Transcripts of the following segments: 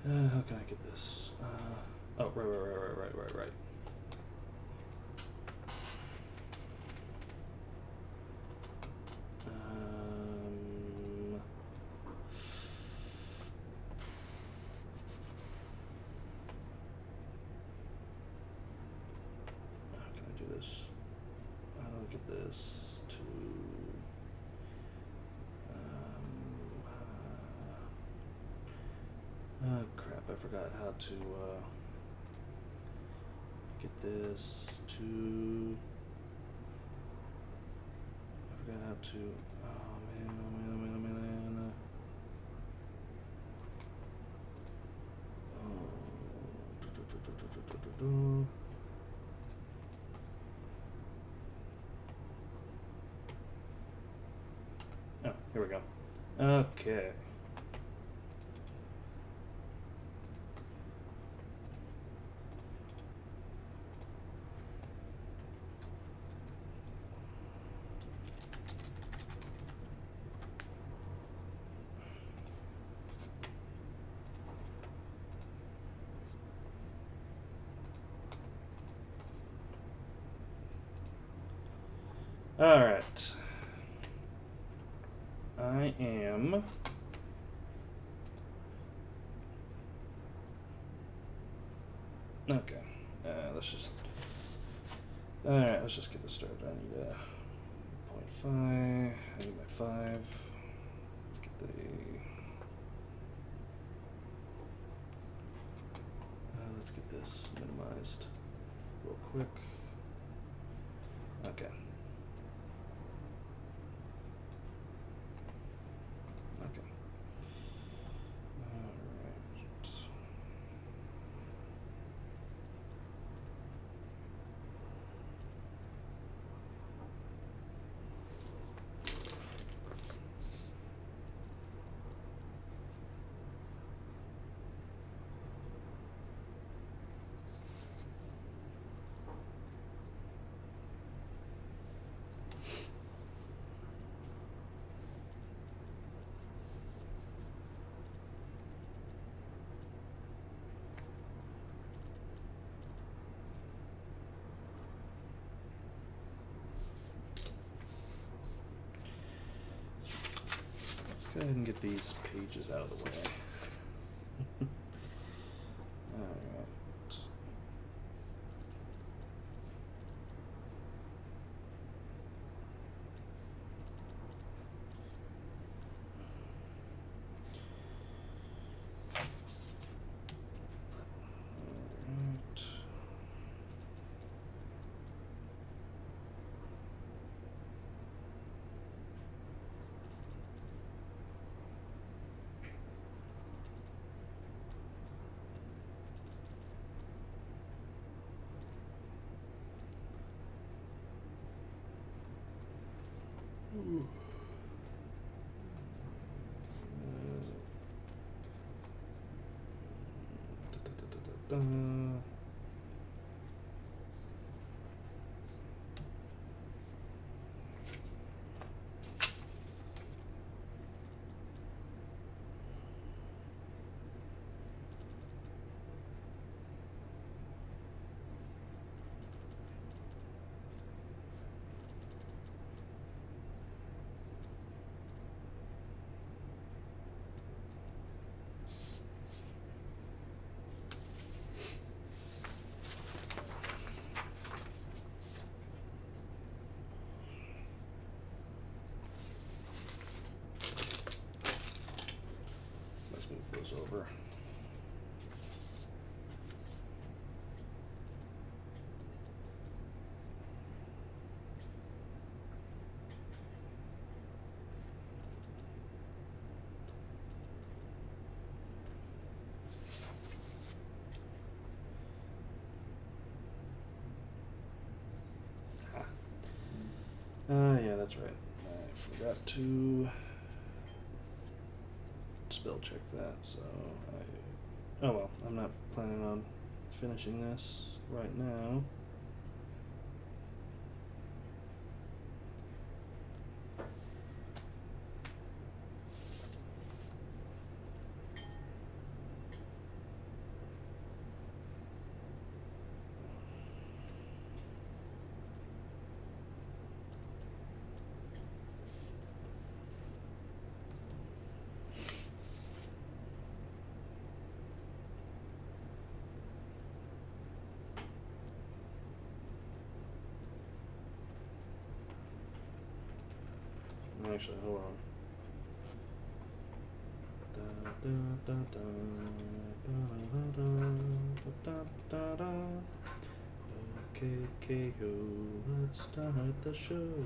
How can I get this? Oh, right. How can I do this? How do I get this to? Oh crap! I forgot how to get this to. I forgot how to. Oh man! Oh, here we go. Okay. All right. I am. Okay. Let's just. All right. Let's just get this started. I need a 0.5. I need my 5. Let's get the. Let's get this minimized real quick. Okay. Okay. All right. Go ahead and get these pages out of the way. All right. Ooh. Da, da, da, da, da. Let's move those over. Yeah, that's right. I forgot to spell check that, so oh well, I'm not planning on finishing this right now. Actually, hold on. Okay, KO, let's start the show.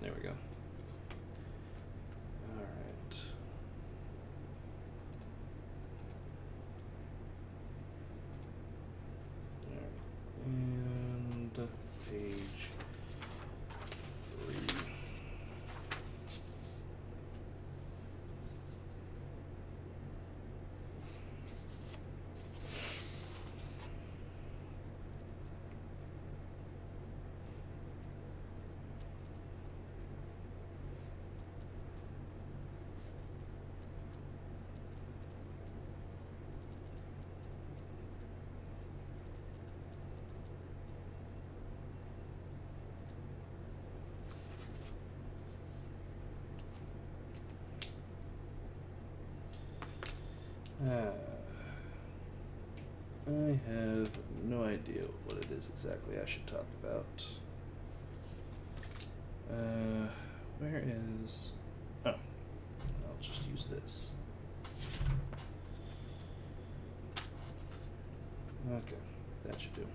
There we go. All right. And page 3. I have no idea what it is exactly I should talk about. Where is... Oh, I'll just use this. Okay, that should do.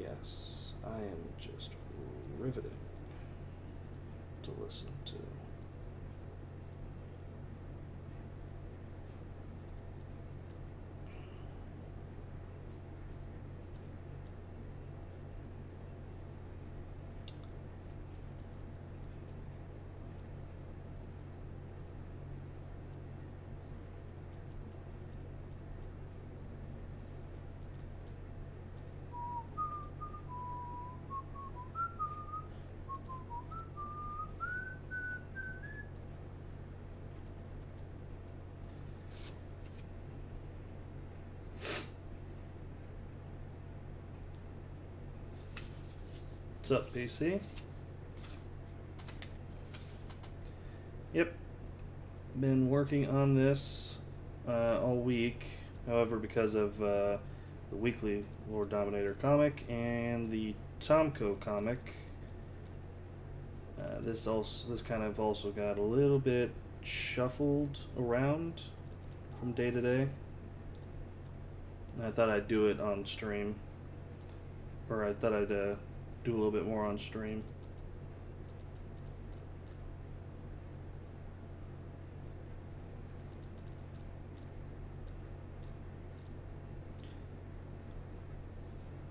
Yes, I am just riveting to listen to. What's up, PC? Yep, been working on this all week. However, because of the weekly Lord Dominator comic and the Tomko comic, this kind of also got a little bit shuffled around from day to day. And I thought I'd do it on stream, or I thought I'd do a little bit more on stream.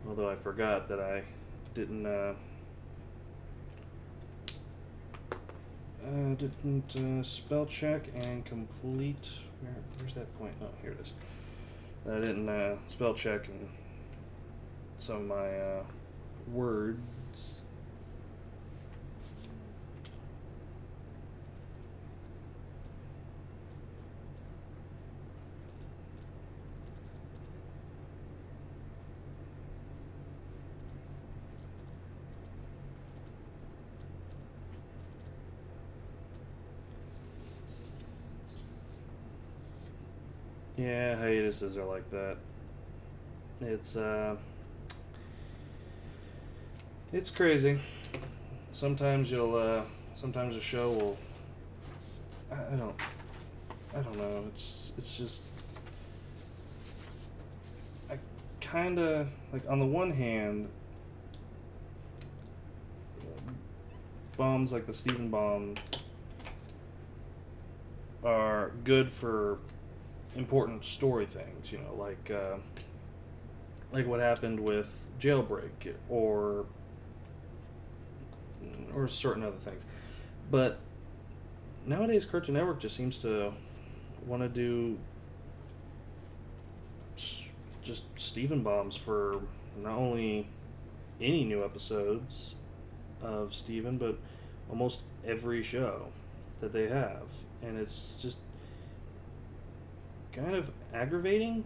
Although I forgot that I didn't spell check and complete. Where's that point? Oh, here it is. I didn't spell check and some of my words. Yeah, hiatuses are like that. It's crazy. Sometimes sometimes a show will, I don't know. It's just, I kind of, like, on the one hand, bombs like the Stephen bomb are good for important story things, you know, like what happened with Jailbreak or certain other things. But nowadays Cartoon Network just seems to want to do just Stephen bombs for not only any new episodes of Stephen, but almost every show that they have. And it's just kind of aggravating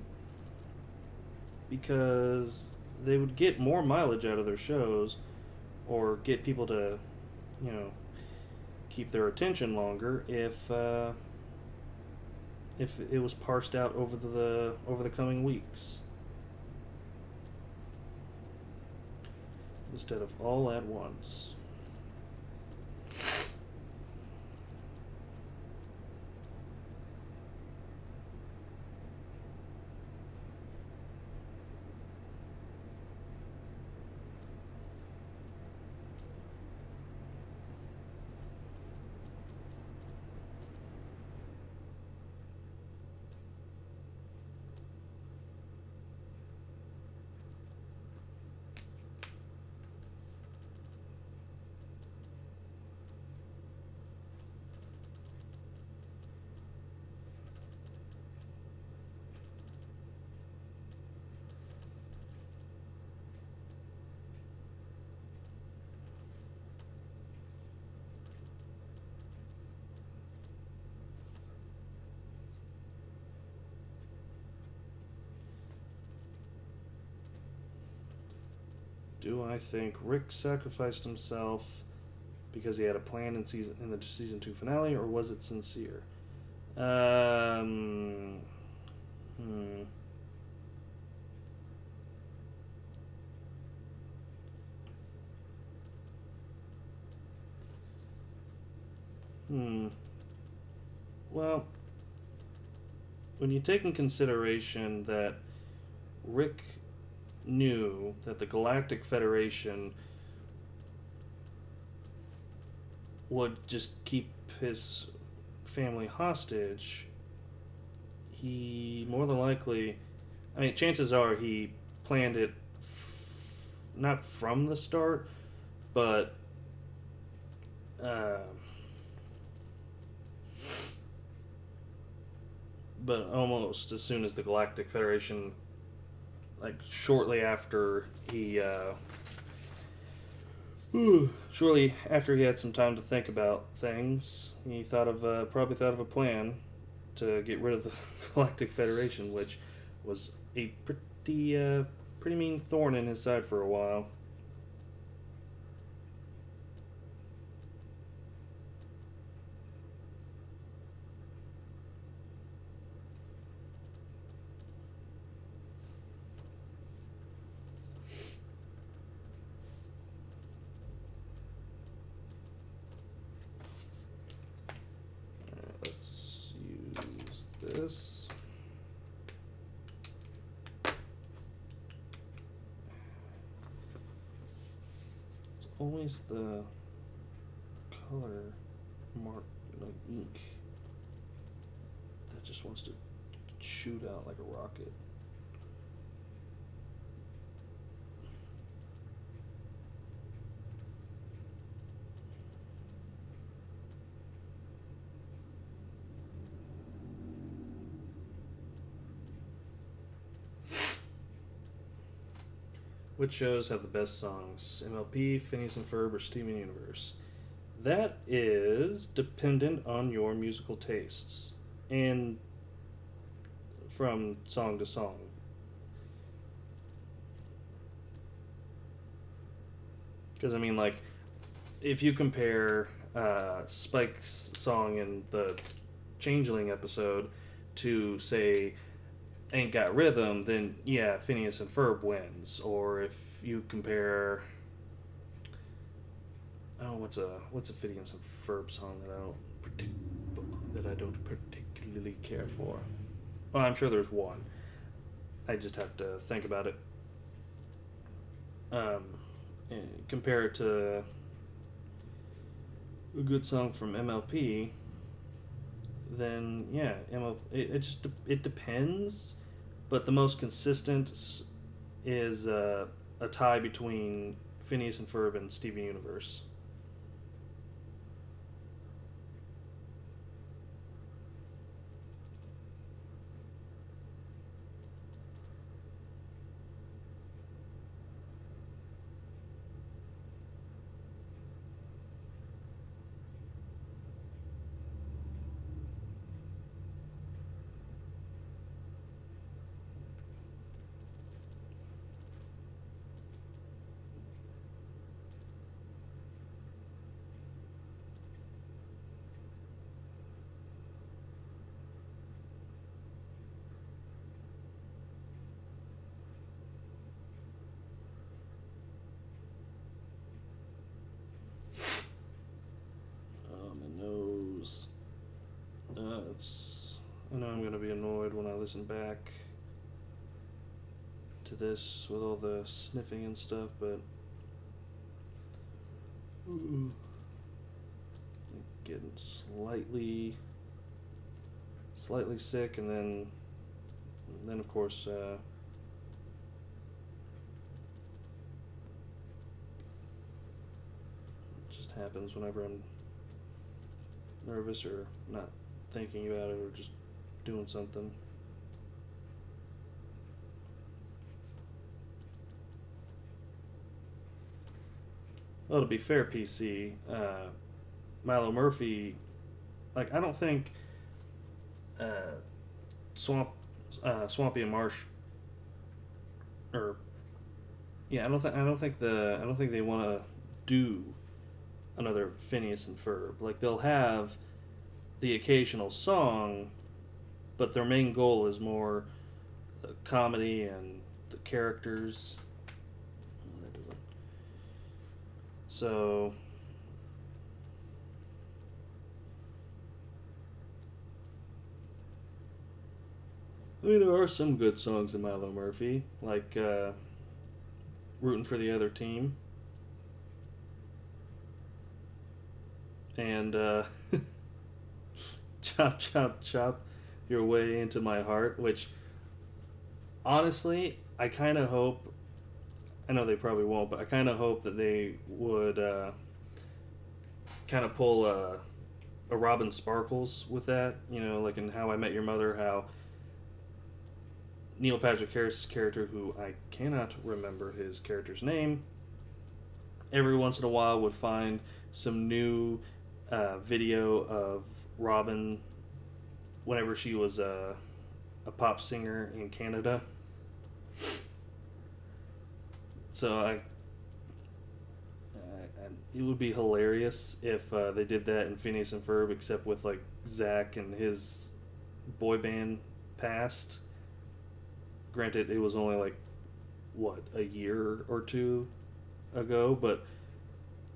because they would get more mileage out of their shows, or get people to, you know, keep their attention longer if it was parsed out over the coming weeks instead of all at once. Do I think Rick sacrificed himself because he had a plan in the season 2 finale, or was it sincere? Hmm. Hmm. Well, when you take in consideration that Rick knew that the Galactic Federation would just keep his family hostage, he more than likely, I mean, chances are he planned it not from the start, but uh, almost as soon as the Galactic Federation, like shortly after shortly after he had some time to think about things, he probably thought of a plan to get rid of the Galactic Federation, which was a pretty mean thorn in his side for a while. Let's use this. It's always the color mark, like ink, that just wants to shoot out like a rocket. Which shows have the best songs? MLP, Phineas and Ferb, or Steven Universe? That is dependent on your musical tastes and from song to song. Because, I mean, like, if you compare Spike's song in the Changeling episode to, say, Ain't Got Rhythm, then yeah, Phineas and Ferb wins. Or if you compare, what's a Phineas and Ferb song that I don't particularly care for? Well, I'm sure there's one. I just have to think about it. Compare it to a good song from MLP, then yeah, it depends. But the most consistent is a tie between Phineas and Ferb and Steven Universe. I know I'm gonna be annoyed when I listen back to this with all the sniffing and stuff, but getting slightly sick, and then of course it just happens whenever I'm nervous or not thinking about it or just doing something. Well, to be fair, PC, Milo Murphy, like I don't think Swampy and Marsh, or yeah, I don't think they want to do another Phineas and Ferb. Like they'll have the occasional song, but their main goal is more the comedy and the characters. That doesn't. So. I mean, there are some good songs in Milo Murphy, like Rooting for the Other Team. And Chop, Chop, Chop Your Way Into My Heart, which, honestly, I kind of hope, I know they probably won't, but I kind of hope that they would kind of pull a Robin Sparkles with that, you know, like in How I Met Your Mother, how Neil Patrick Harris's character, who I cannot remember his character's name, every once in a while would find some new video of Robin whenever she was a pop singer in Canada. So it would be hilarious if they did that in Phineas and Ferb, except with like Zach and his boy band past. Granted, it was only like a year or two ago, but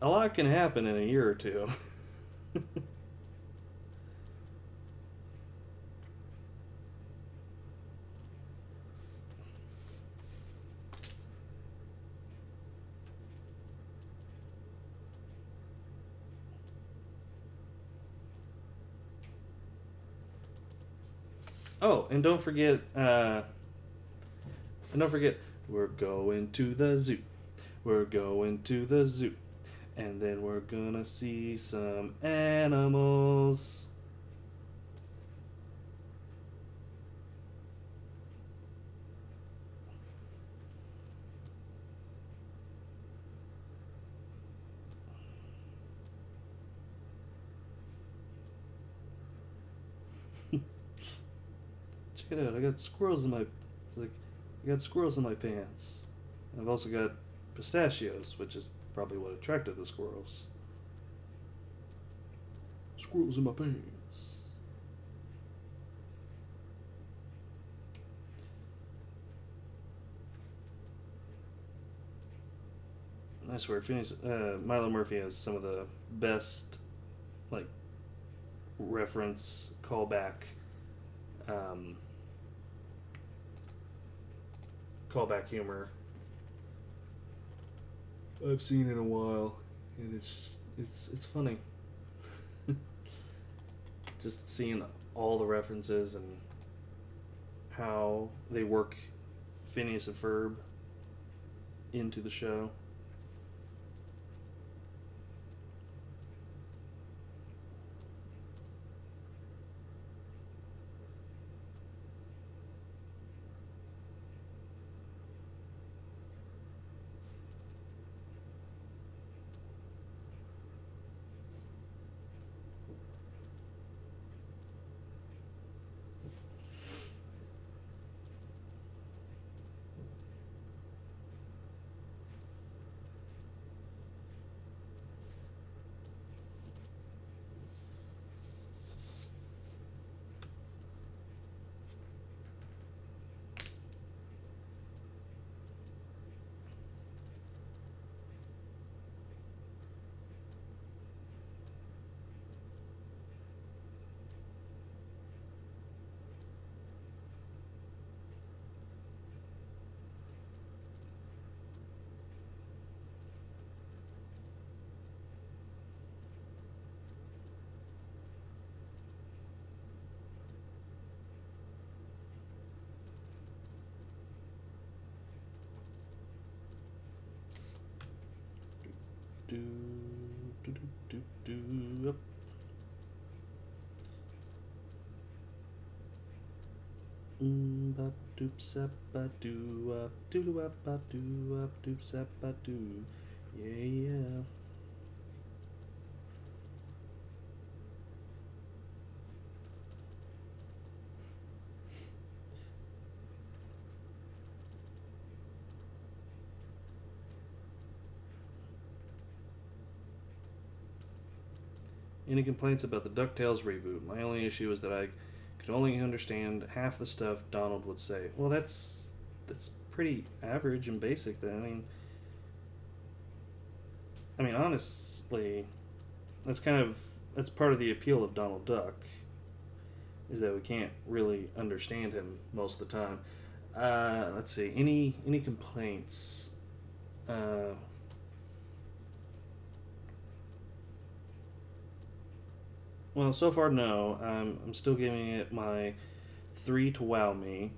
a lot can happen in a year or two. Oh, and don't forget, we're going to the zoo. We're going to the zoo. And then we're gonna see some animals. Check it out, I got squirrels in my pants. I've also got pistachios, which is probably what attracted the squirrels. Squirrels in my pants. I swear, Milo Murphy has some of the best, like, reference callback humor I've seen in a while, and it's funny. Just seeing all the references and how they work Phineas and Ferb into the show. do do do do do. Ba doop sap ba doo up doo up ba doo up doop sap ba doo. Yeah. Any complaints about the DuckTales reboot? My only issue is that I could only understand half the stuff Donald would say. Well, that's pretty average and basic. Then I mean, honestly, that's part of the appeal of Donald Duck, is that we can't really understand him most of the time. Let's see. Any complaints? Well, so far, no. I'm still giving it my 3 to wow me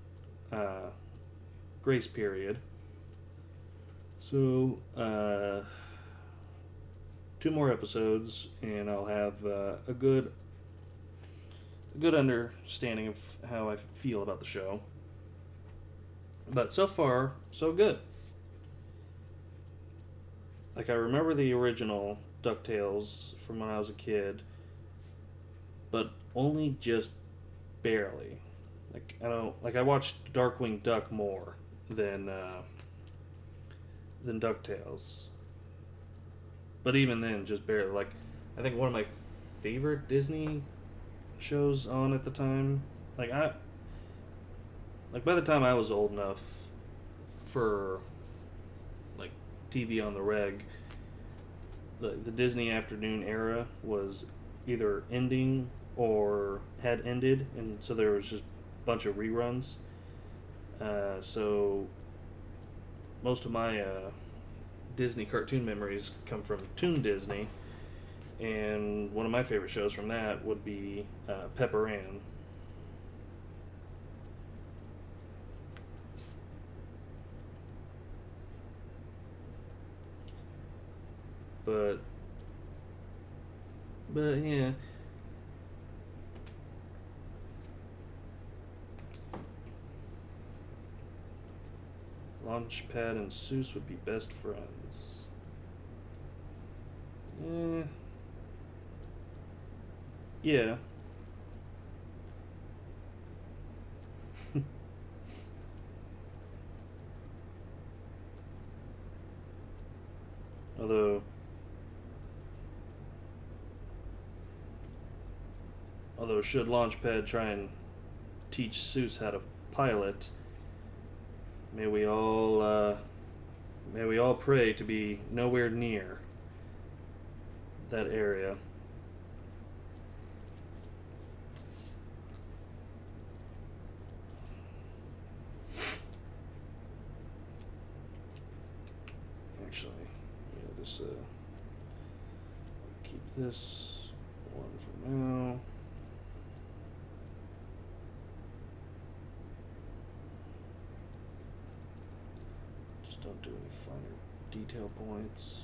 grace period. So, 2 more episodes, and I'll have a good understanding of how I feel about the show. But so far, so good. Like, I remember the original DuckTales from when I was a kid, but only just barely. I watched Darkwing Duck more than DuckTales. But even then, just barely. Like, I think one of my favorite Disney shows on at the time. By the time I was old enough for like TV on the reg, the Disney afternoon era was either ending or had ended, and so there was just a bunch of reruns. So most of my Disney cartoon memories come from Toon Disney, and one of my favorite shows from that would be Pepper Ann. But yeah. Launchpad and Seuss would be best friends. Yeah. Although should Launchpad try and teach Seuss how to pilot, may we all pray to be nowhere near that area. Actually, yeah, this keep this one for now. Just don't do any finer detail points.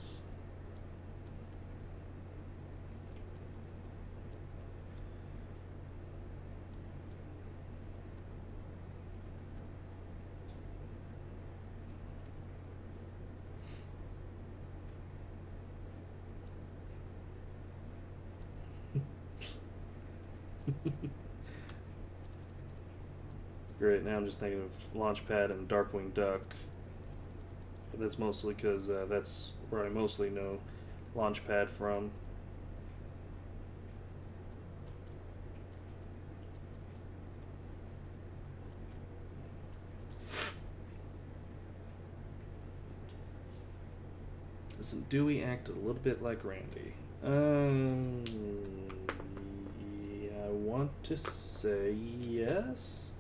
Great, now I'm just thinking of Launchpad and Darkwing Duck. But that's mostly because that's where I mostly know Launchpad from. Doesn't Dewey act a little bit like Randy? I want to say yes.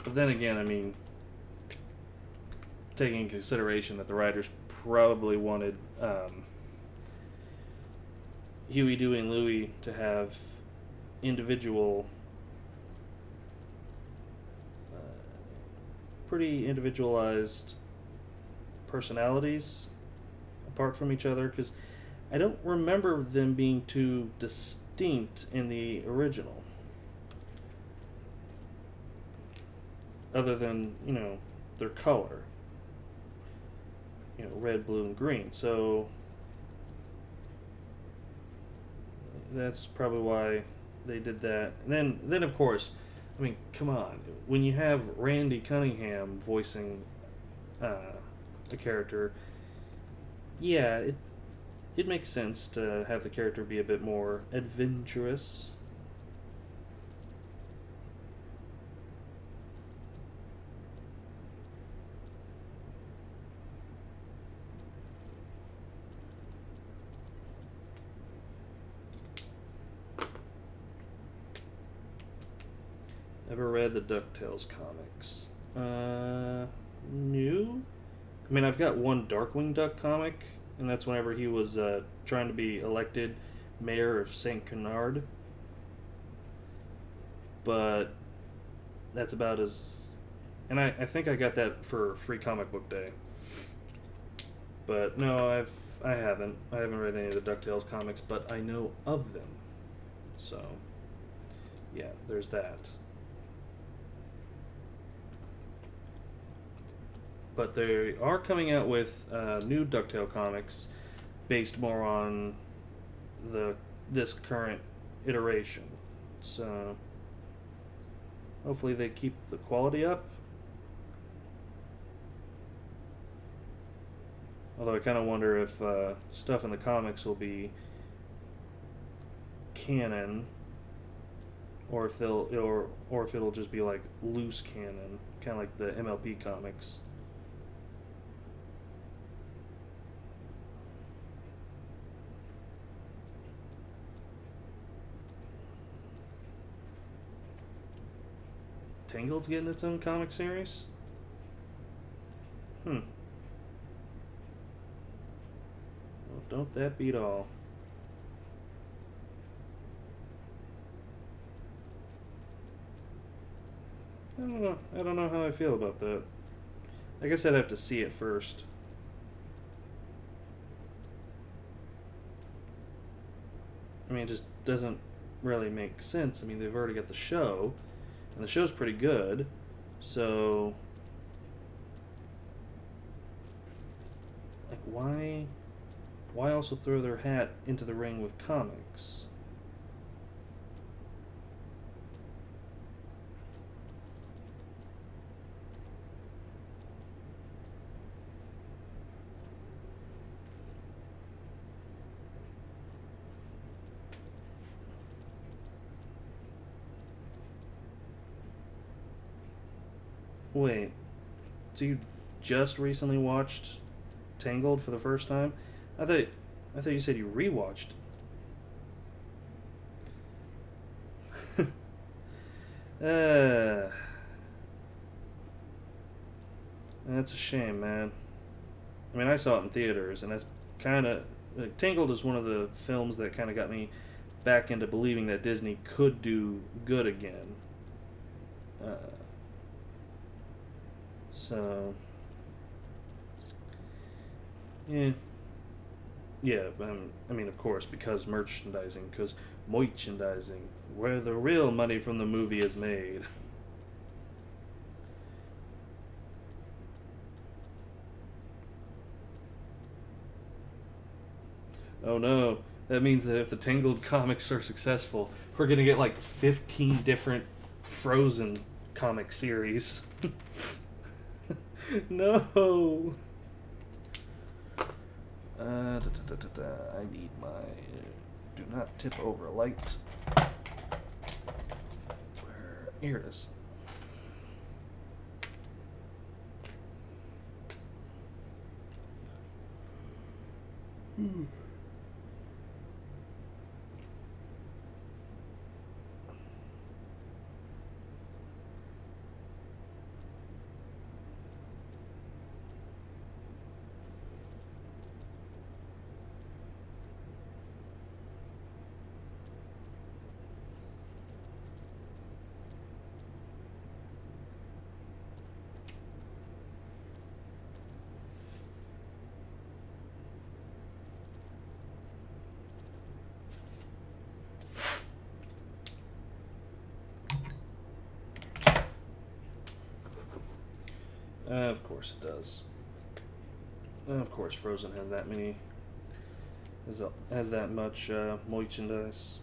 But then again, I mean, taking into consideration that the writers probably wanted Huey, Dewey, and Louie to have individual, pretty individualized personalities apart from each other, because I don't remember them being too distinct in the original. Other than, you know, their color. You know, red, blue, and green. So that's probably why they did that. And then of course, I mean, come on. When you have Randy Cunningham voicing a character, yeah, it makes sense to have the character be a bit more adventurous. Ever read the DuckTales comics? New? I mean, I've got one Darkwing Duck comic, and that's whenever he was trying to be elected mayor of St. Canard. But that's about as... And I think I got that for Free Comic Book Day. But no, I haven't. I haven't read any of the DuckTales comics, but I know of them. So, yeah, there's that. But they are coming out with new DuckTale comics based more on this current iteration. So hopefully they keep the quality up. Although I kind of wonder if stuff in the comics will be canon, or if or if it'll just be like loose canon, kind of like the MLP comics. Tangled's getting its own comic series? Well, don't that beat all? I don't know. I don't know how I feel about that. I guess I'd have to see it first. I mean, it just doesn't really make sense. I mean, they've already got the show, and the show's pretty good, so like why also throw their hat into the ring with comics? Wait, so you just recently watched Tangled for the first time? I thought you said you rewatched. That's a shame, man. I mean, I saw it in theaters, and that's kind of like, Tangled is one of the films that kind of got me back into believing that Disney could do good again. So, yeah. Yeah, I mean, of course, because merchandising, where the real money from the movie is made. Oh no, that means that if the Tangled comics are successful, we're gonna get like 15 different Frozen comic series. No. I need my do not tip over light. Here it is. Of course it does. Of course Frozen has that many, has that much merchandise.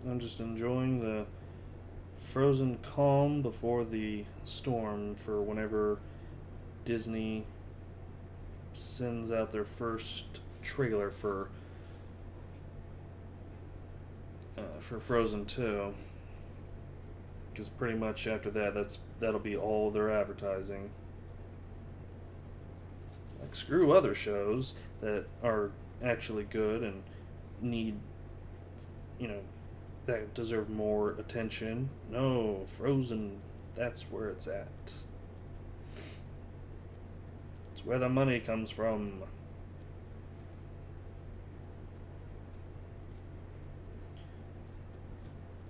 I'm just enjoying the frozen calm before the storm for whenever Disney sends out their first trailer for Frozen 2. Because pretty much after that, that'll be all their advertising. Like, screw other shows that are actually good and need, you know, that deserve more attention. No, Frozen, that's where it's at. It's where the money comes from.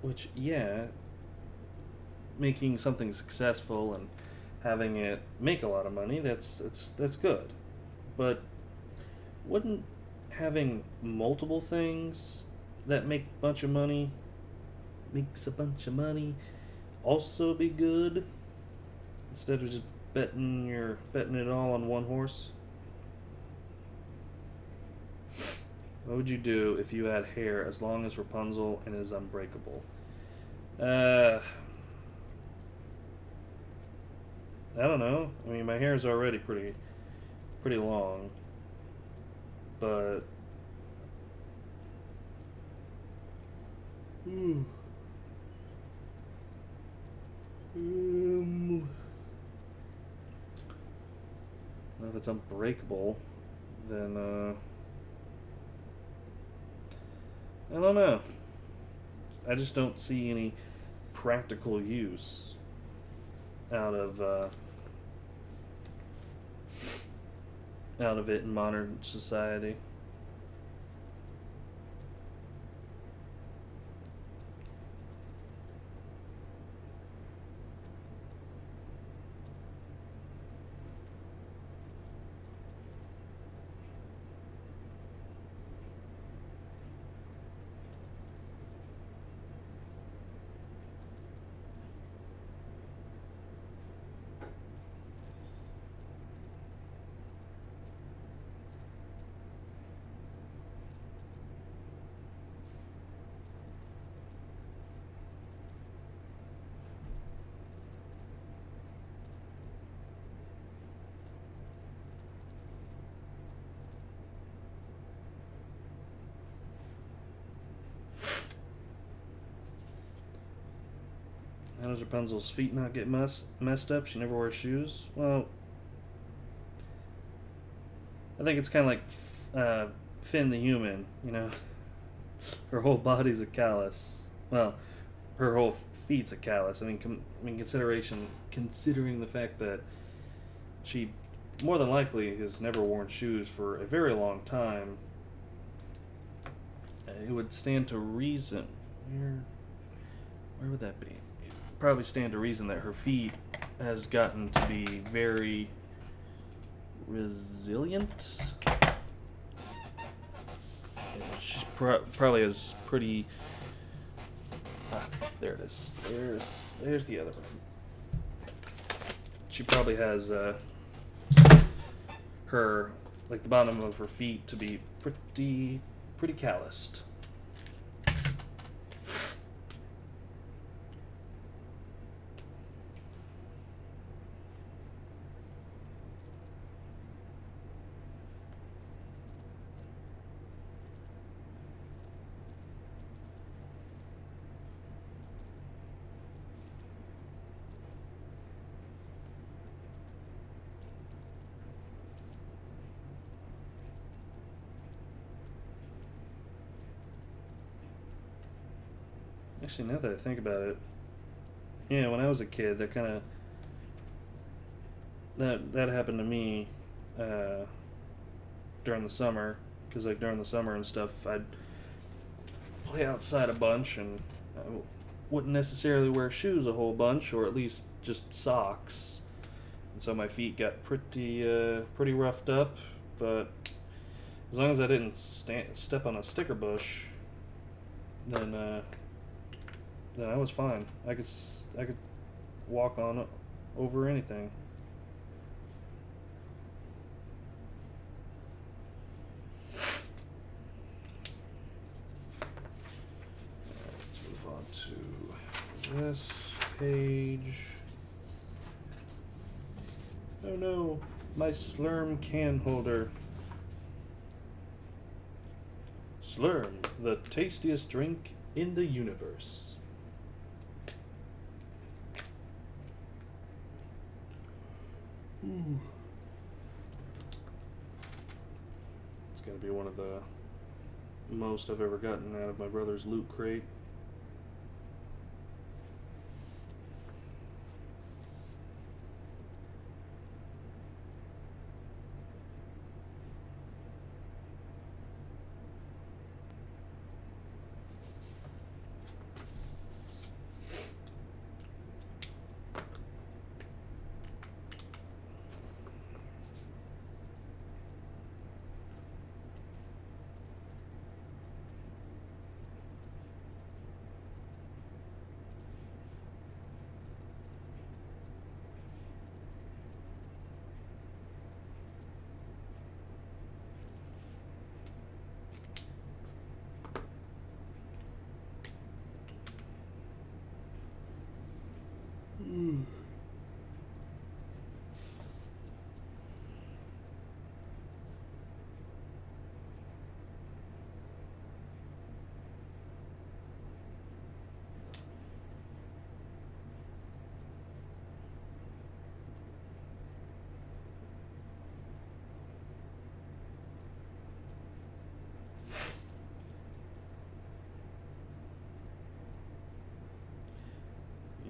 Which, yeah, making something successful and having it make a lot of money, that's good. But wouldn't having multiple things that make a bunch of money also be good, instead of just betting it all on one horse? What would you do if you had hair as long as Rapunzel and is unbreakable? I don't know. I mean, my hair is already pretty long, but if it's unbreakable, then I don't know. I just don't see any practical use out of it in modern society. How does Rapunzel's feet not get messed up? She never wears shoes. Well, I think it's kind of like Finn the human, you know. Her whole body's a callus. Well, her whole feet's a callus. I mean, considering the fact that she more than likely has never worn shoes for a very long time, it would stand to reason. Where would that be? It would probably stand to reason that her feet has gotten to be very resilient. She's probably has pretty. There it is. There's the other one. She probably has her, like, the bottom of her feet to be pretty calloused. Actually, now that I think about it, yeah, when I was a kid, that kind of that happened to me during the summer, because like during the summer and stuff, I'd play outside a bunch, and I wouldn't necessarily wear shoes a whole bunch, or at least just socks, and so my feet got pretty roughed up. But as long as I didn't step on a sticker bush, then I was fine. I could walk on over anything. Let's move on to this page. Oh no, my Slurm can holder. Slurm, the tastiest drink in the universe. Ooh. It's gonna be one of the most I've ever gotten out of my brother's loot crate.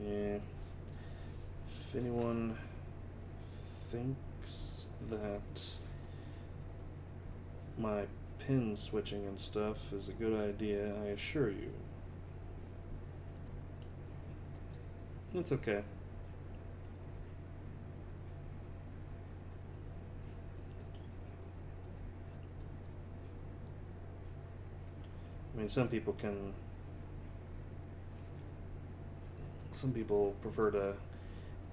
Yeah. If anyone thinks that my pin switching and stuff is a good idea, I assure you, it's okay. I mean, some people prefer to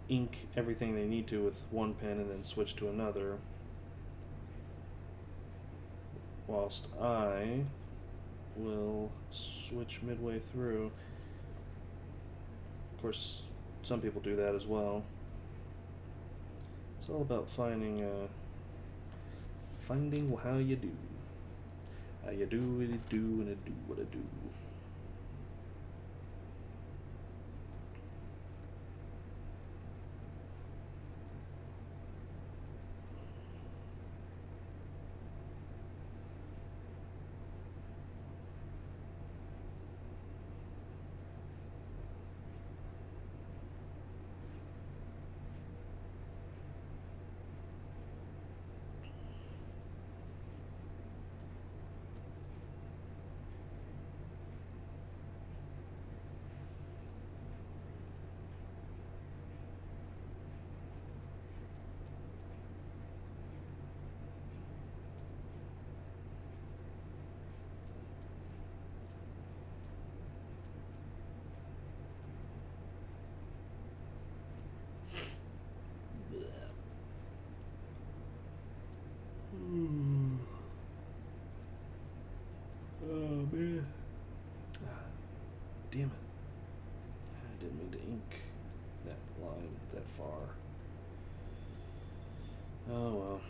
ink everything they need to with one pen and then switch to another, whilst I will switch midway through. Of course, some people do that as well. It's all about finding how you do. How you do what you do, and I do what I do. Oh man. Damn it. I didn't mean to ink that line that far. Oh well.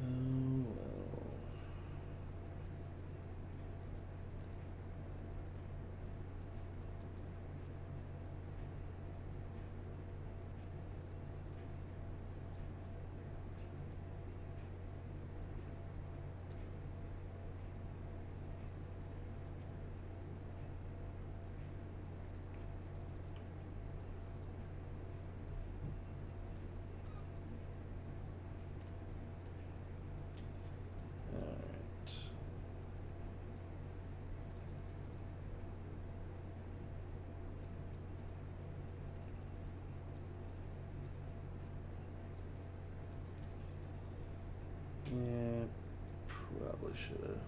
Oh well. Yeah, probably should have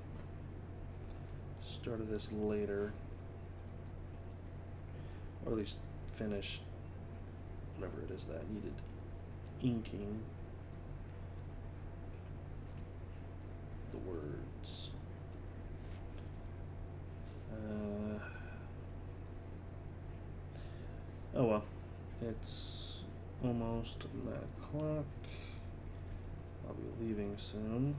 started this later. Or at least finished whatever it is that needed inking the words. Oh well, it's almost 9 o'clock. I'll be leaving soon.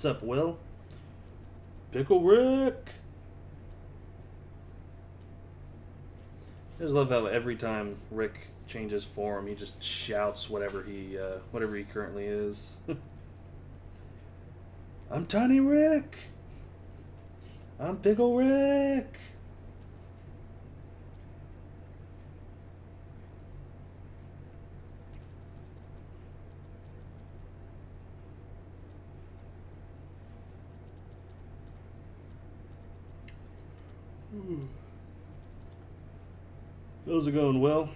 What's up, Will? Pickle Rick! I just love how every time Rick changes form, he just shouts whatever he currently is. I'm Tiny Rick! I'm Pickle Rick! How's it going, Will?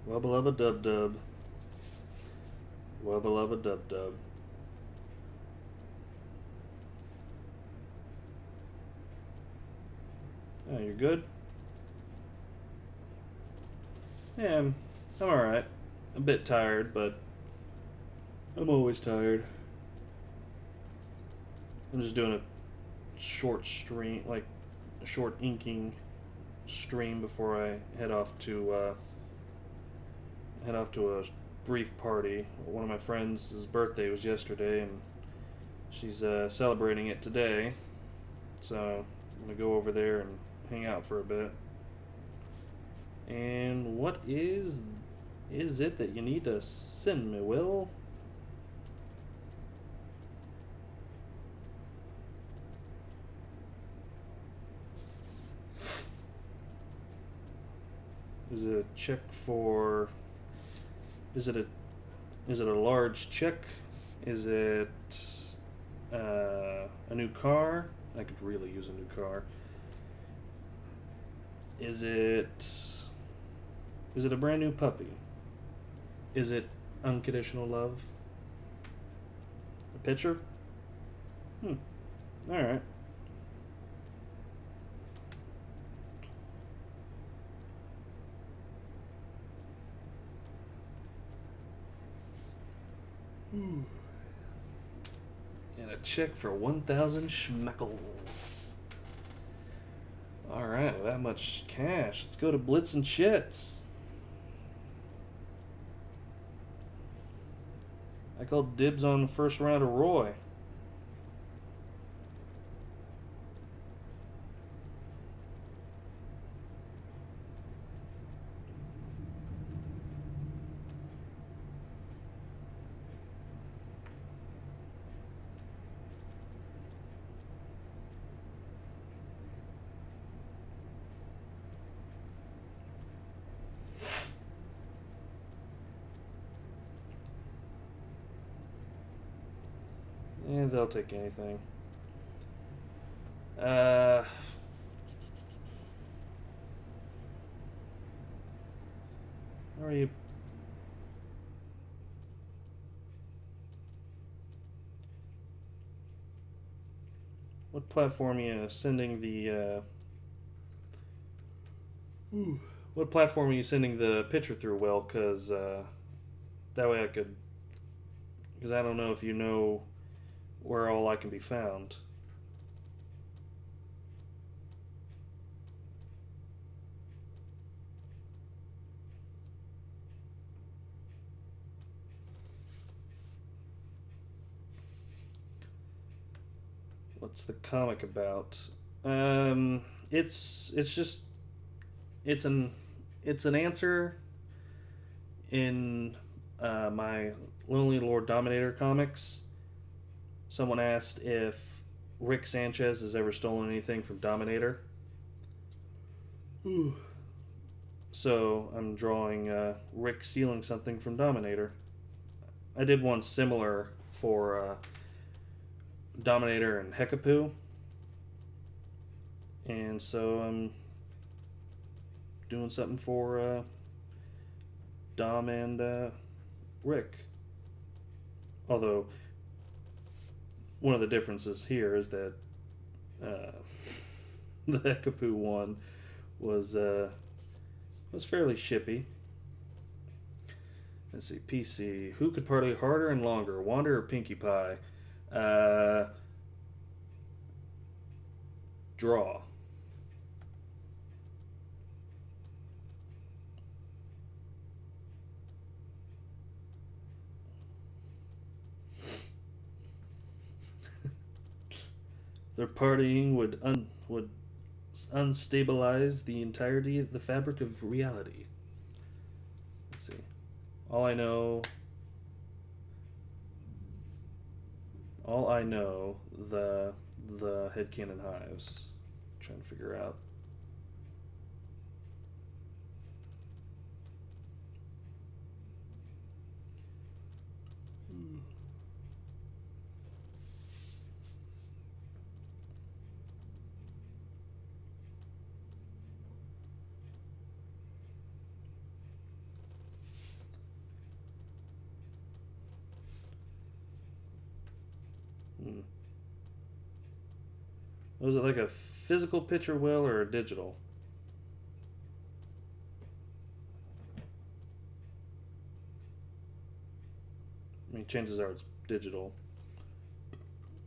Wubba lubba dub dub. Wubba lubba dub dub. Oh, you're good? Yeah, I'm alright. A bit tired, but I'm always tired. I'm just doing a short stream, like a short inking stream before I head off to a brief party. One of my friends' birthday was yesterday, and she's celebrating it today. So I'm gonna go over there and hang out for a bit. And what is it that you need to send me, Will? Is it a check for? Is it a large check? Is it a new car? I could really use a new car. Is it a brand new puppy? Is it unconditional love? A picture? Alright. And a check for 1,000 schmeckles. Alright, that much cash. Let's go to Blitz and Chits. I called dibs on the first round of Roy. Yeah, they'll take anything. Where are you? what platform are you sending the what platform are you sending the picture through, Will? Because that way I could, because I don't know if you know where all I can be found. What's the comic about? It's just it's an it's an answer in my Lonely Lord Dominator comics. Someone asked if Rick Sanchez has ever stolen anything from Dominator. Ooh. So I'm drawing Rick stealing something from Dominator. I did one similar for Dominator and Hekapoo. And so I'm doing something for Dom and Rick. Although one of the differences here is that the Hekapoo one was fairly shippy. Let's see, PC. Who could party harder and longer, Wander or Pinkie Pie? Draw. Their partying would unstabilize the entirety of the fabric of reality. Let's see. All I know, the headcanon hives. Trying to figure out. Was it like a physical picture, Will, or a digital? I mean, chances are it's digital.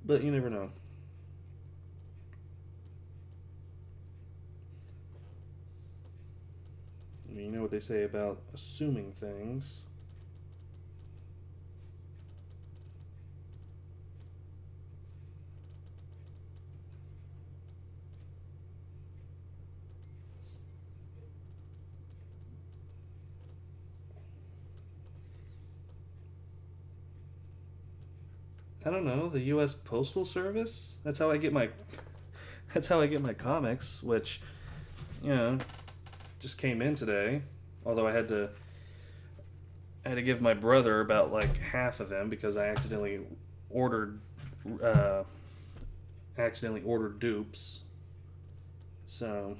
But you never know. I mean, you know what they say about assuming things. I don't know, the U.S. Postal Service. That's how I get my comics, which, you know, just came in today. Although I had to give my brother about like half of them because I ordered dupes. So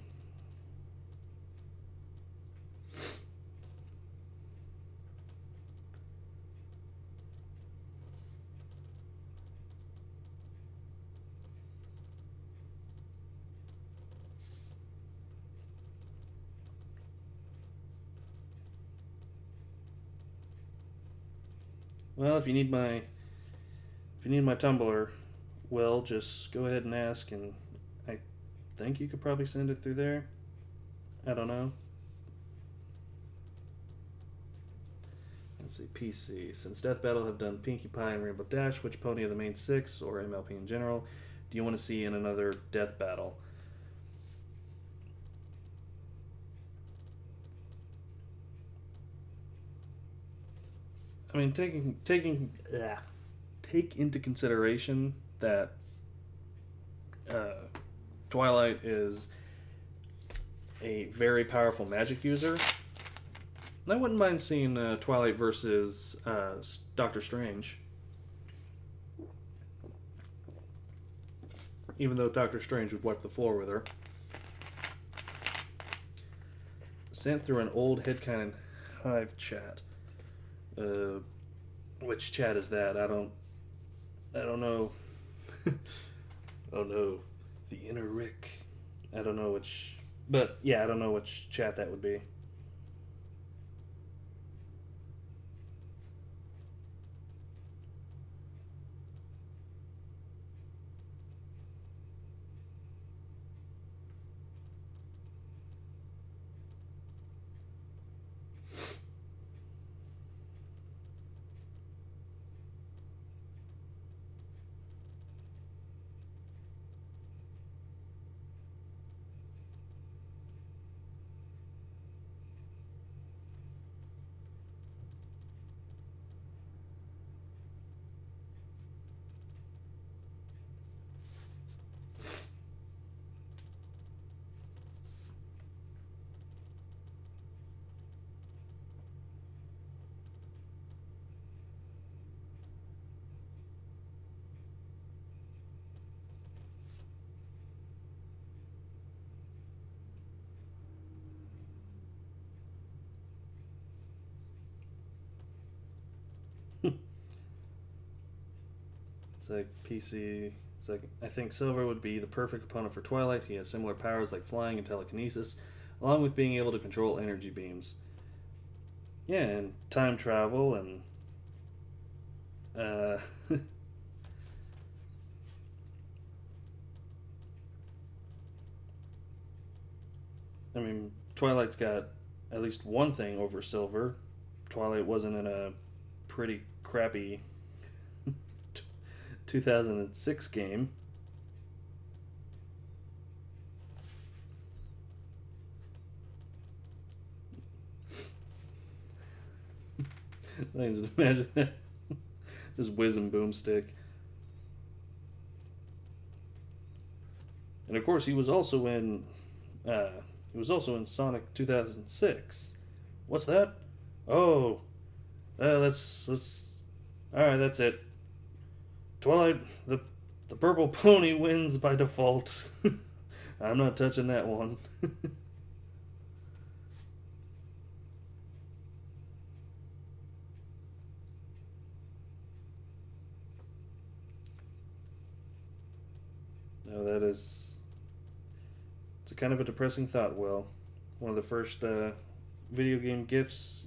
well, if you need my Tumblr, well, just go ahead and ask, and I think you could probably send it through there. I don't know. Let's see, PC. Since Death Battle have done Pinkie Pie and Rainbow Dash, which pony of the main six, or MLP in general, do you want to see in another Death Battle? I mean, take into consideration that Twilight is a very powerful magic user. I wouldn't mind seeing Twilight versus Doctor Strange. Even though Doctor Strange would wipe the floor with her. Sent through an old headcanon hive chat. Which chat is that? I don't know. Oh no, the inner Rick. I don't know which, but yeah, I don't know which chat that would be. It's like PC. It's like I think Silver would be the perfect opponent for Twilight. He has similar powers like flying and telekinesis, along with being able to control energy beams. Yeah, and time travel and uh, I mean, Twilight's got at least one thing over Silver. Twilight wasn't in a pretty crappy 2006 game. I can just imagine that. Just whiz and boomstick. And of course, uh, he was also in Sonic 2006. What's that? Oh, let's. All right, that's it. Twilight, the purple pony wins by default. I'm not touching that one. No, that is. It's a kind of a depressing thought, Will. One of the first video game gifts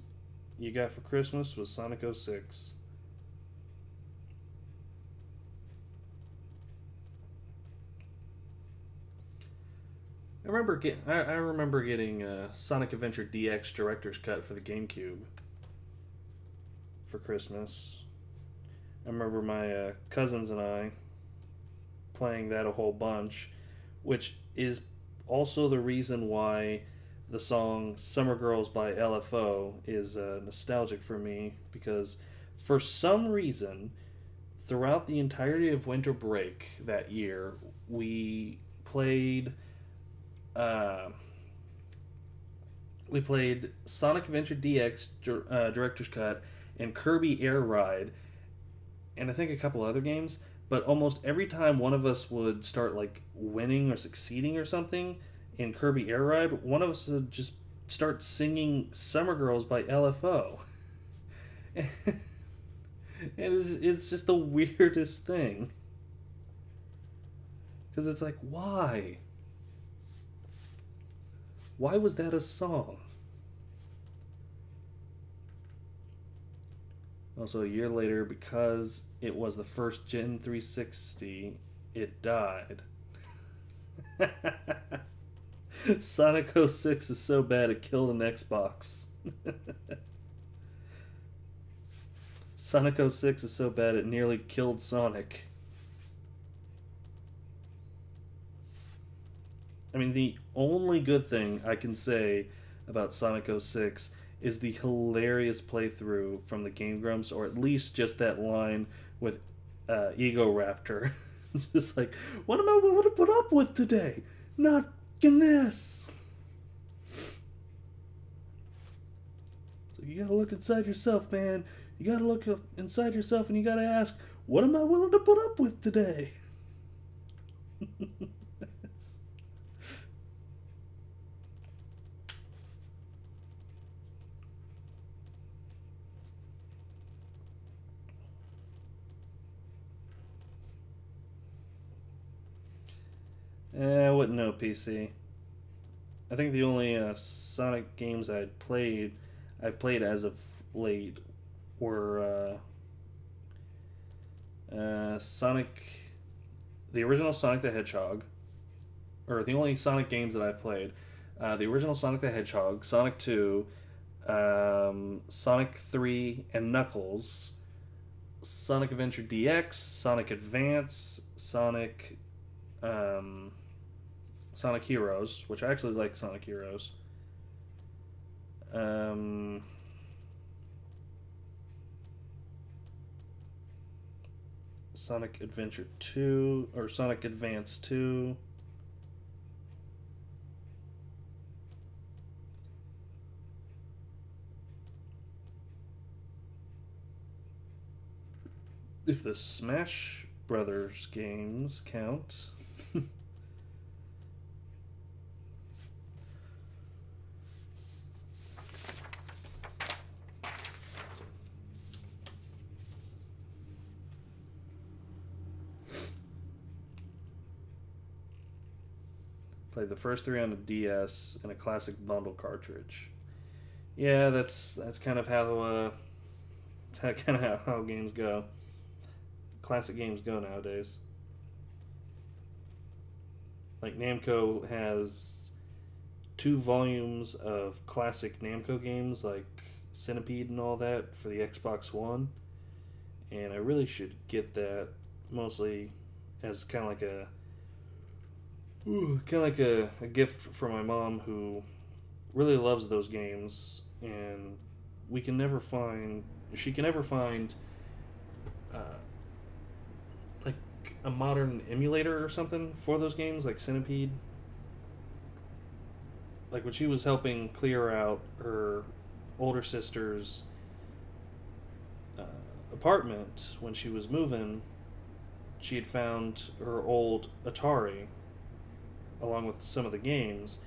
you got for Christmas was Sonic 06. I remember getting Sonic Adventure DX Director's Cut for the GameCube for Christmas. I remember my cousins and I playing that a whole bunch, which is also the reason why the song Summer Girls by LFO is nostalgic for me, because for some reason, throughout the entirety of winter break that year, we played. Uh, we played Sonic Adventure DX Director's Cut and Kirby Air Ride, and I think a couple other games. But almost every time one of us would start like winning or succeeding or something in Kirby Air Ride, one of us would just start singing "Summer Girls" by LFO. And it's just the weirdest thing, because it's like, why was that a song? Also, a year later, because it was the first Gen 360, it died. Sonic 06 is so bad it killed an Xbox. Sonic 06 is so bad it nearly killed Sonic. I mean, the only good thing I can say about Sonic 06 is the hilarious playthrough from the Game Grumps, or at least just that line with Ego Raptor. Just like, what am I willing to put up with today? Not in this. So you gotta look inside yourself, man. You gotta look inside yourself and you gotta ask, what am I willing to put up with today? I wouldn't know PC. I think the only Sonic games I've played as of late were Sonic, the original Sonic the Hedgehog, or the only Sonic games that I've played, the original Sonic the Hedgehog, Sonic 2, Sonic 3 and Knuckles, Sonic Adventure DX, Sonic Advance, Sonic Heroes, which I actually like Sonic Heroes. Sonic Adventure 2, or Sonic Advance 2. If the Smash Brothers games count. Played the first three on the DS and a classic bundle cartridge. Yeah, that's kind of how how games go. Classic games go nowadays. Like Namco has 2 volumes of classic Namco games like Centipede and all that for the Xbox One, and I really should get that, mostly as kind of like a gift for my mom, who really loves those games, and she can never find like a modern emulator or something for those games, like Centipede. Like when she was helping clear out her older sister's apartment when she was moving, she had found her old Atari along with some of the games.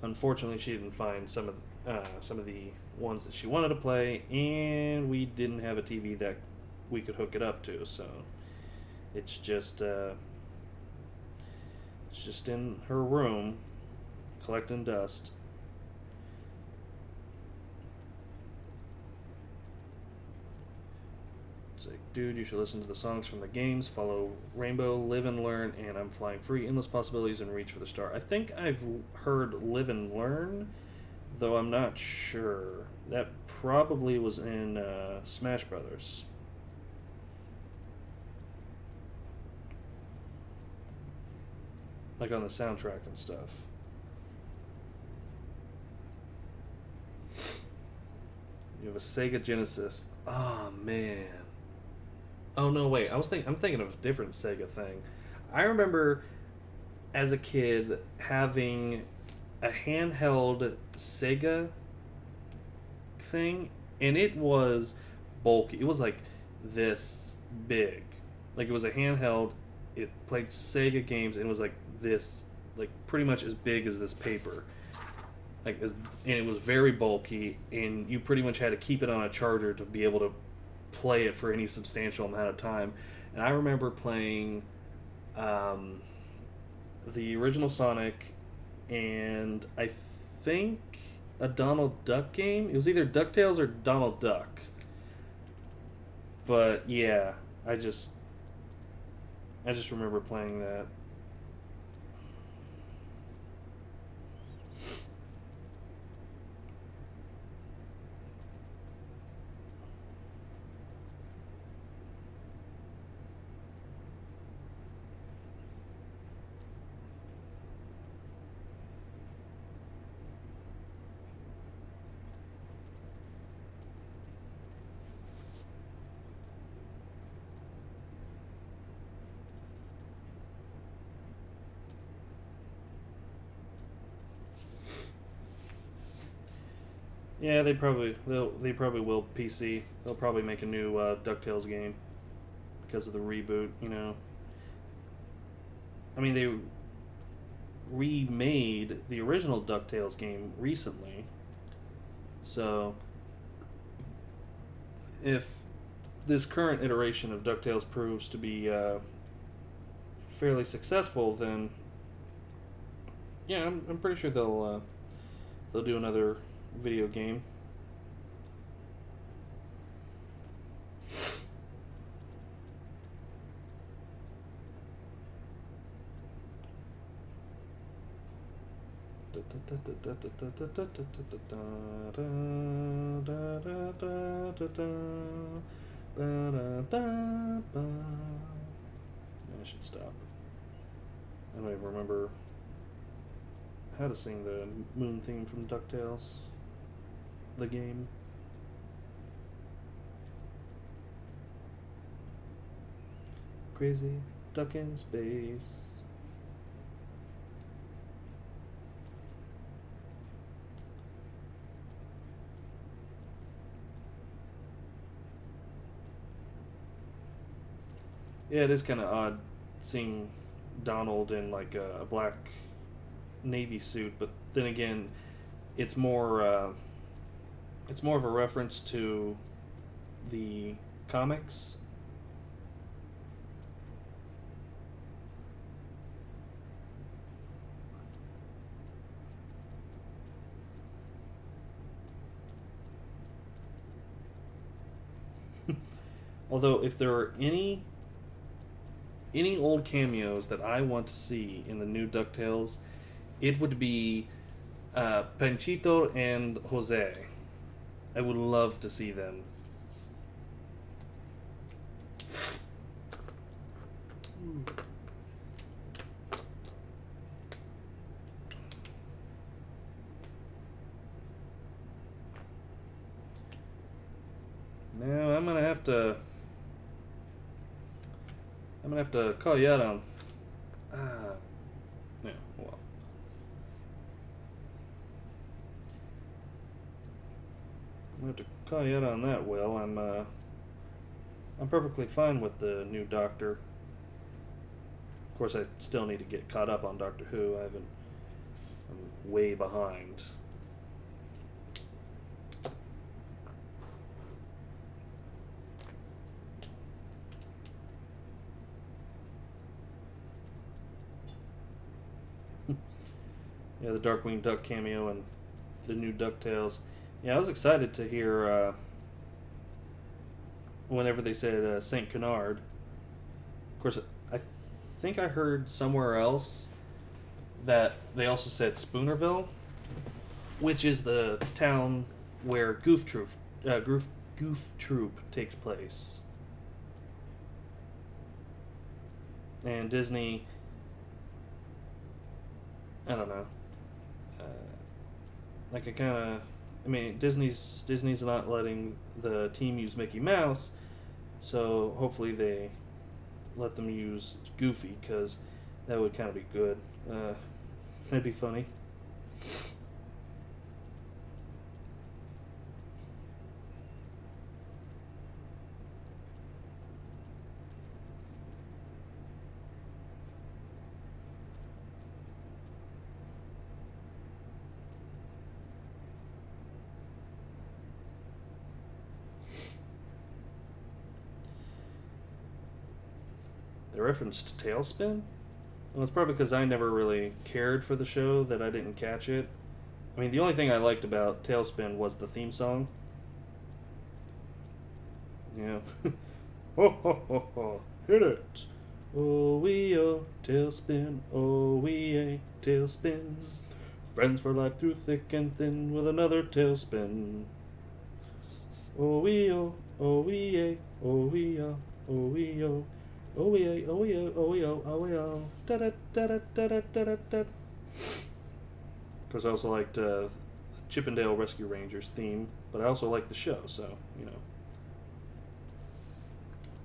Unfortunately, she didn't find some of the ones that she wanted to play, and we didn't have a TV that we could hook it up to. So it's just in her room collecting dust. It's like, dude, you should listen to the songs from the games, follow Rainbow, Live and Learn, and I'm Flying Free, Endless Possibilities, and Reach for the Star. I think I've heard Live and Learn, though I'm not sure. That probably was in Smash Brothers. Like on the soundtrack and stuff. You have a Sega Genesis. Oh man. Oh no, wait. I'm thinking of a different Sega thing. I remember as a kid having a handheld Sega thing, and it was bulky. It was like this big. Like it was a handheld. It played Sega games, and it was like this, like pretty much as big as this paper. And it was very bulky, and you pretty much had to keep it on a charger to be able to play it for any substantial amount of time. And I remember playing the original Sonic, and I think a Donald Duck game. It was either DuckTales or Donald Duck. But yeah, I just remember playing that. Yeah, they probably will PC. They'll probably make a new DuckTales game because of the reboot. You know, I mean they remade the original DuckTales game recently, so if this current iteration of DuckTales proves to be fairly successful, then Yeah, I'm pretty sure they'll do another video game. I should stop. I don't even remember how to sing the moon theme from DuckTales, the game. Crazy duck in space. Yeah, it is kind of odd seeing Donald in like a black navy suit, but then again, it's more of a reference to the comics. Although, if there are any old cameos that I want to see in the new DuckTales, it would be Panchito and Jose. I would love to see them. Now I'm gonna have to call you out on. Yeah, well. I'm gonna have to call you out on that, Will. I'm perfectly fine with the new Doctor. Of course, I still need to get caught up on Doctor Who. I'm way behind. Yeah, the Darkwing Duck cameo and the new DuckTales. Yeah, I was excited to hear whenever they said Saint Canard. Of course, I think I heard somewhere else that they also said Spoonerville, which is the town where Goof Troop takes place. And Disney, I don't know. Like I mean, Disney's not letting the team use Mickey Mouse, so hopefully they let them use Goofy, because that would kind of be good. That'd be funny. They referenced Tailspin? Well, it's probably because I never really cared for the show that I didn't catch it. I mean, the only thing I liked about Tailspin was the theme song. Yeah. Ho ho ho ho, hit it! Oh wee oh, Tailspin, oh wee Tailspin. Friends for life through thick and thin with another tailspin. Oh wee oh, oh wee oh wee oh, oh wee oh. Oh wee oh wee oh wee oh wee oh da da da da da da da da. Of course, I also liked Chippendale Rescue Rangers theme, but I also liked the show, so you know.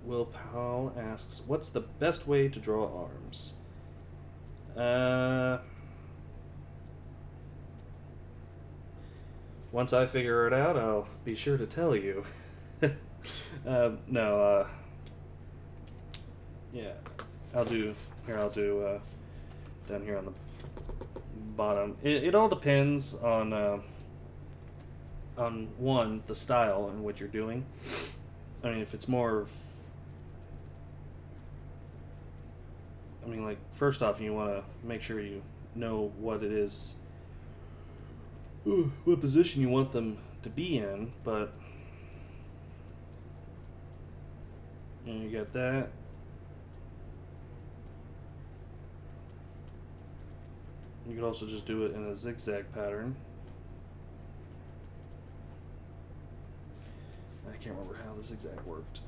Will Powell asks, "What's the best way to draw arms?" Once I figure it out, I'll be sure to tell you. No. Yeah, I'll do down here on the bottom. It all depends on one, the style in which you're doing. I mean, if it's more, I mean, like, first off, you want to make sure you know what it is, what position you want them to be in, but you got that. You could also just do it in a zigzag pattern. I can't remember how the zigzag worked.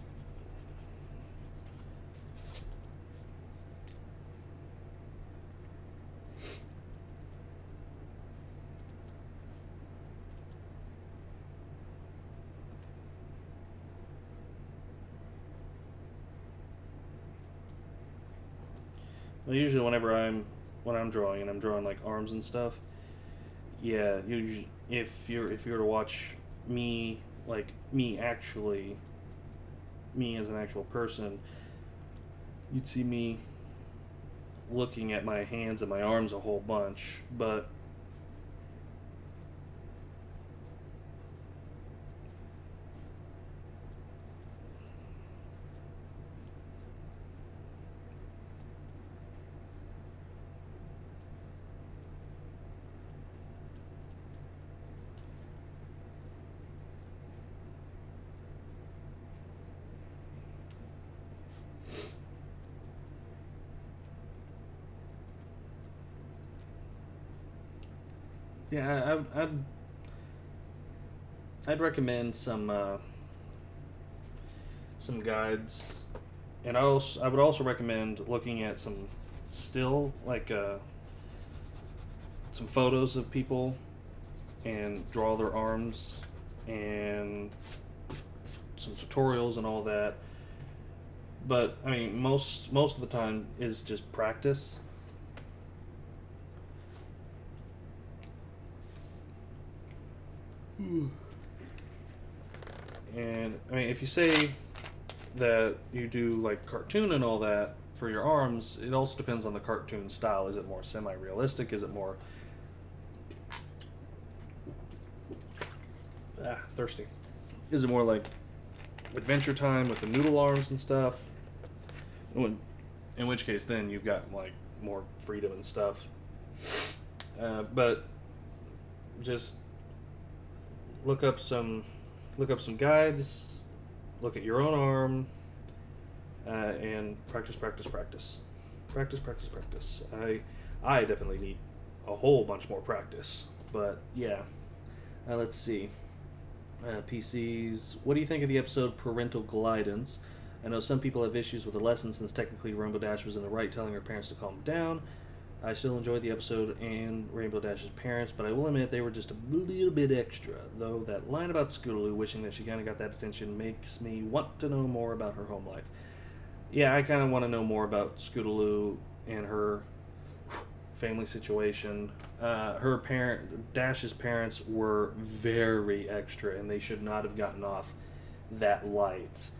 Well, usually when I'm drawing and I'm drawing like arms and stuff, yeah, usually if you were to watch me, like me actually, me as an actual person, you'd see me looking at my hands and my arms a whole bunch, but yeah, I'd recommend some guides, and I would also recommend looking at some still like some photos of people and draw their arms and some tutorials and all that. But I mean, most of the time is just practice. And I mean, if you say that you do like cartoon and all that for your arms, it also depends on the cartoon style. Is it more semi-realistic? Is it more thirsty? Is it more like Adventure Time with the noodle arms and stuff? In which case, then you've got like more freedom and stuff. But just look up some guides, look at your own arm, and practice. I definitely need a whole bunch more practice, but yeah. Let's see. PCs. What do you think of the episode Parental Guidance? I know some people have issues with the lesson since technically Rainbow Dash was in the right telling her parents to calm down. I still enjoyed the episode and Rainbow Dash's parents, but I will admit they were just a little bit extra. Though that line about Scootaloo wishing that she kind of got that attention makes me want to know more about her home life. Yeah, I kind of want to know more about Scootaloo and her family situation. Dash's parents were very extra, and they should not have gotten off that light.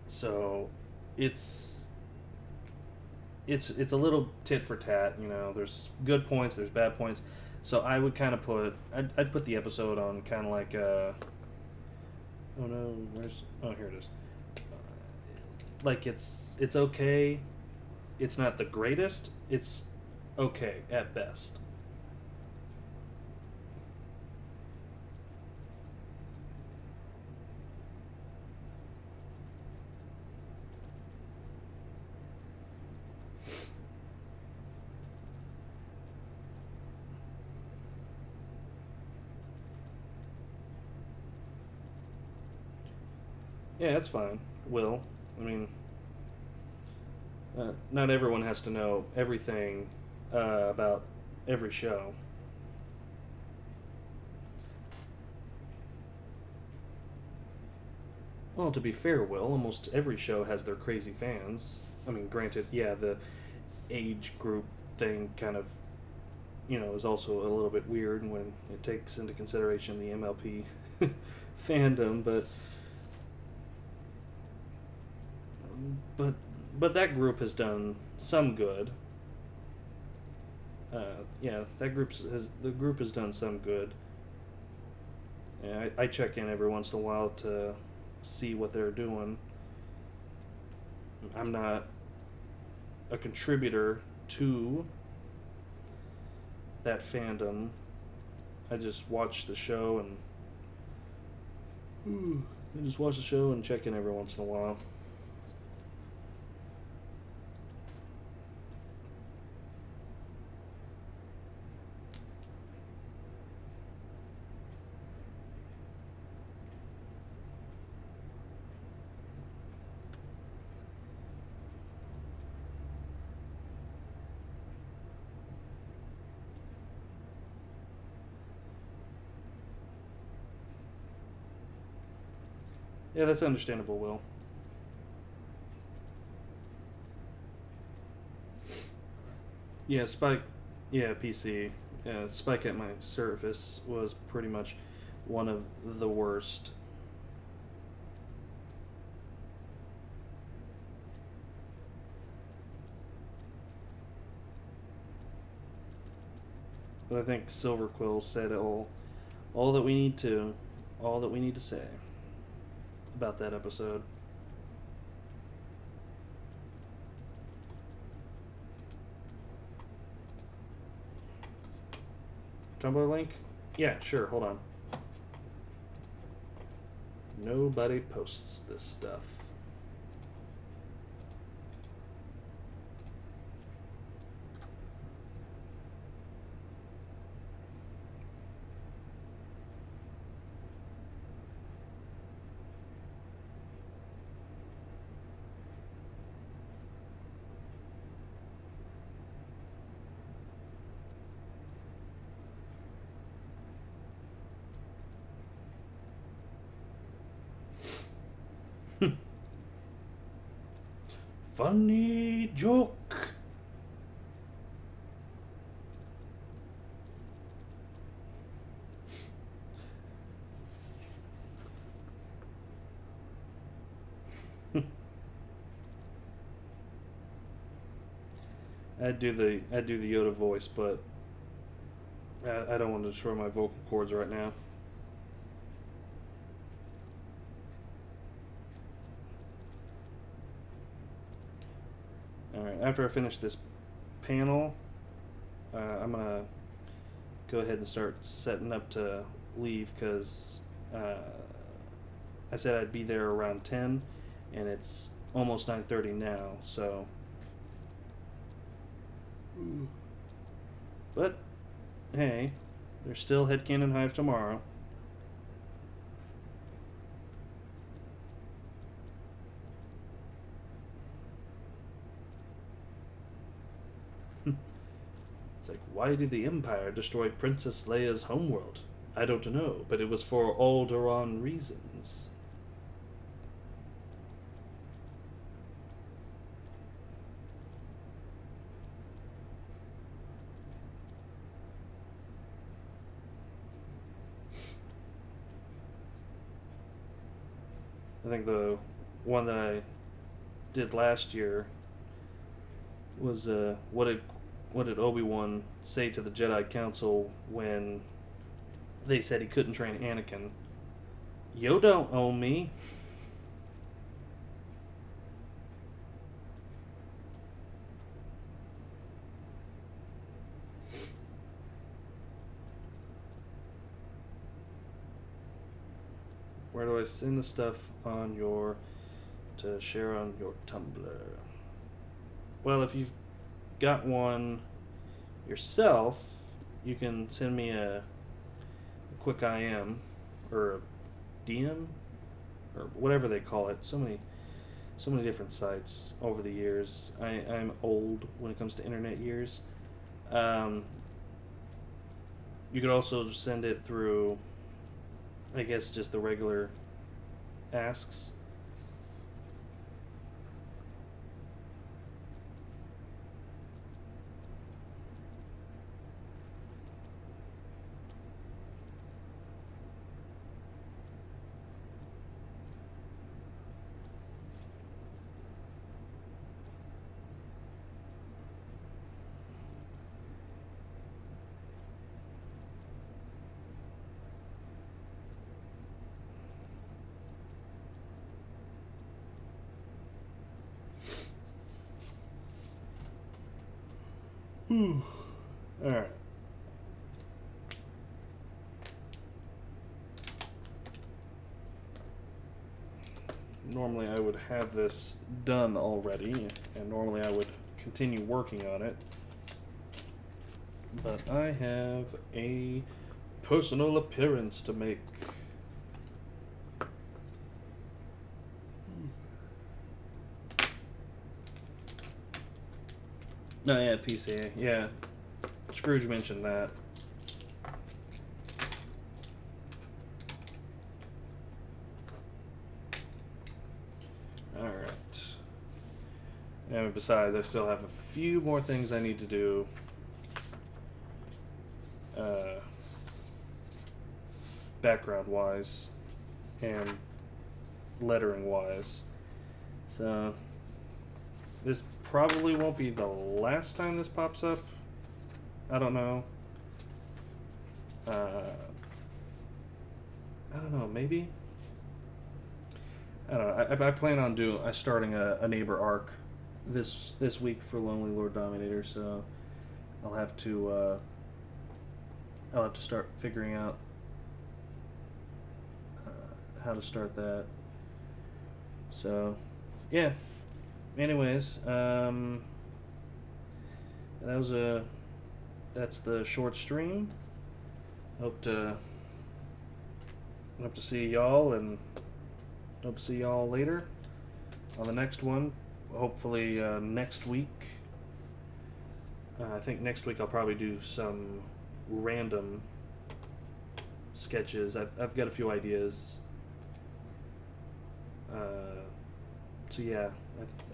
So it's a little tit for tat, you know. There's good points, there's bad points. So I would kind of I'd put the episode on kind of like oh no, here it is. Like it's okay. It's not the greatest. It's okay at best. Yeah, that's fine. Will. I mean, not everyone has to know everything about every show. Well, to be fair, Will, almost every show has their crazy fans. I mean, granted, yeah, the age group thing kind of, you know, is also a little bit weird when it takes into consideration the MLP fandom, but that group has done some good. Yeah, the group has done some good. Yeah, I check in every once in a while to see what they're doing. I'm not a contributor to that fandom. I just watch the show and check in every once in a while. Yeah, that's understandable, Will. Yeah, Spike. Yeah, PC. Yeah, Spike at my Surface was pretty much one of the worst. But I think Silver Quill said all that we need to, all that we need to say about that episode. Tumblr link? Yeah, sure. Hold on. Nobody posts this stuff. Funny joke. I do the Yoda voice, but I don't want to destroy my vocal cords right now. Alright, after I finish this panel, I'm going to go ahead and start setting up to leave because I said I'd be there around 10, and it's almost 9:30 now, so... But, hey, there's still Headcanon Hive tomorrow. It's like, why did the Empire destroy Princess Leia's homeworld? I don't know, but it was for Alderaan reasons. I think the one that I did last year was what did Obi-Wan say to the Jedi Council when they said he couldn't train Anakin? You don't own me. Where do I send the stuff on your to share on your Tumblr? Well, if you've got one yourself, you can send me a quick IM or a DM or whatever they call it. So many different sites over the years. I'm old when it comes to internet years. You could also send it through, I guess, just the regular asks. Alright. Normally I would have this done already, and normally I would continue working on it. But I have a personal appearance to make. Oh yeah, PCA. Yeah, Scrooge mentioned that. Alright. And besides, I still have a few more things I need to do. Background-wise and lettering-wise. So, this probably won't be the last time this pops up. I don't know. I don't know, maybe? I don't know. I plan on starting a neighbor arc this week for Lonely Lord Dominator, so I'll have to start figuring out how to start that. So, yeah. Anyways, that's the short stream. Hope to see y'all, and hope to see y'all later on the next one. Hopefully next week. I think next week I'll probably do some random sketches. I've got a few ideas. So yeah,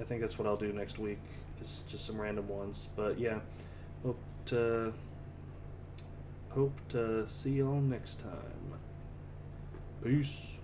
I think that's what I'll do next week. Is just some random ones. But yeah, hope to see y'all next time. Peace.